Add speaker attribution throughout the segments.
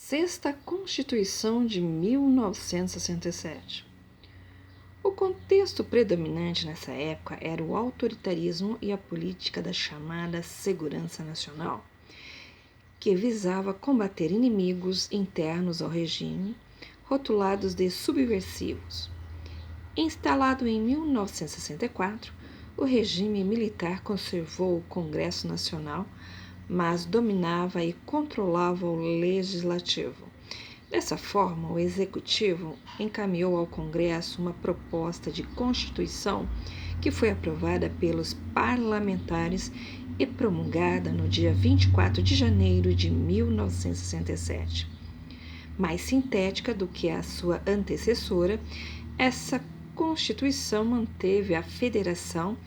Speaker 1: Sexta Constituição de 1967. O contexto predominante nessa época era o autoritarismo e a política da chamada segurança nacional, que visava combater inimigos internos ao regime, rotulados de subversivos. Instalado em 1964, o regime militar conservou o Congresso Nacional, mas dominava e controlava o legislativo. Dessa forma, o executivo encaminhou ao Congresso uma proposta de Constituição que foi aprovada pelos parlamentares e promulgada no dia 24 de janeiro de 1967. Mais sintética do que a sua antecessora, essa Constituição manteve a federação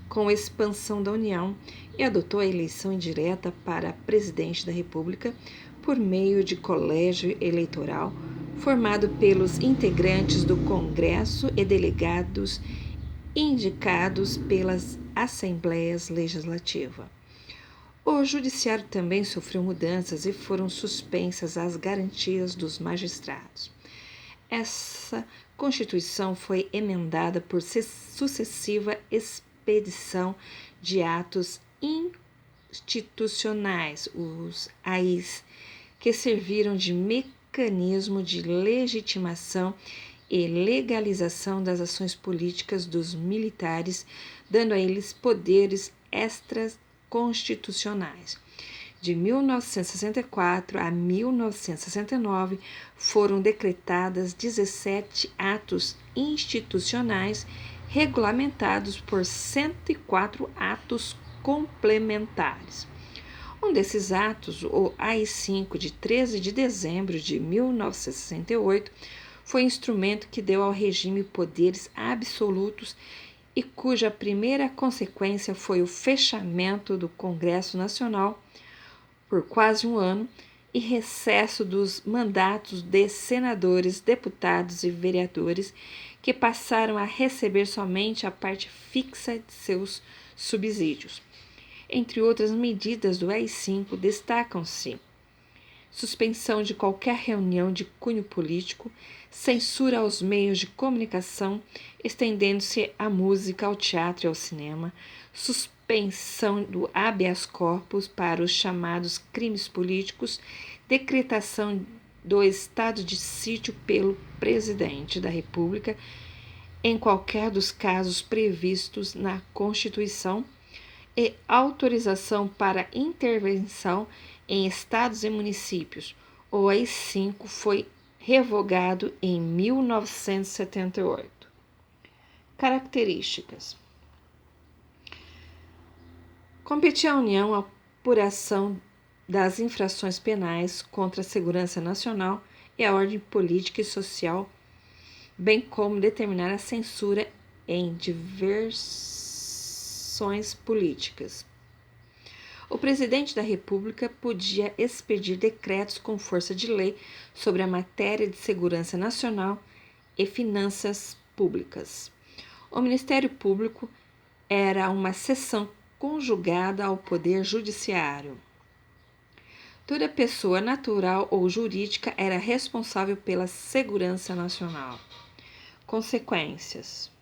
Speaker 1: com a expansão da União e adotou a eleição indireta para presidente da República por meio de colégio eleitoral formado pelos integrantes do Congresso e delegados indicados pelas Assembleias Legislativas. O Judiciário também sofreu mudanças e foram suspensas as garantias dos magistrados. Essa Constituição foi emendada por sucessiva expedição de atos institucionais, os AIs, que serviram de mecanismo de legitimação e legalização das ações políticas dos militares, dando a eles poderes extraconstitucionais. De 1964 a 1969, foram decretadas 17 atos institucionais, regulamentados por 104 atos complementares. Um desses atos, o AI-5 de 13 de dezembro de 1968, foi instrumento que deu ao regime poderes absolutos e cuja primeira consequência foi o fechamento do Congresso Nacional por quase um ano e recesso dos mandatos de senadores, deputados e vereadores, que passaram a receber somente a parte fixa de seus subsídios. Entre outras medidas do AI-5 destacam-se suspensão de qualquer reunião de cunho político, censura aos meios de comunicação, estendendo-se à música, ao teatro e ao cinema, suspensão do habeas corpus para os chamados crimes políticos, decretação do estado de sítio pelo presidente da República em qualquer dos casos previstos na Constituição e autorização para intervenção em estados e municípios. O AI-5 foi revogado em 1978. Características: competia à União a apuração das infrações penais contra a segurança nacional e a ordem política e social, bem como determinar a censura em diversões políticas. O presidente da República podia expedir decretos com força de lei sobre a matéria de segurança nacional e finanças públicas. O Ministério Público era uma seção conjugada ao Poder Judiciário. Toda pessoa natural ou jurídica era responsável pela segurança nacional. Consequências: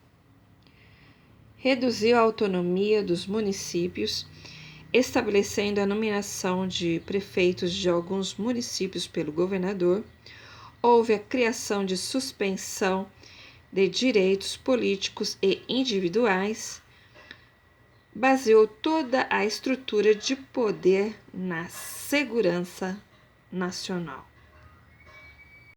Speaker 1: reduziu a autonomia dos municípios, estabelecendo a nomeação de prefeitos de alguns municípios pelo governador. Houve a criação de suspensão de direitos políticos e individuais. Baseou toda a estrutura de poder na segurança nacional.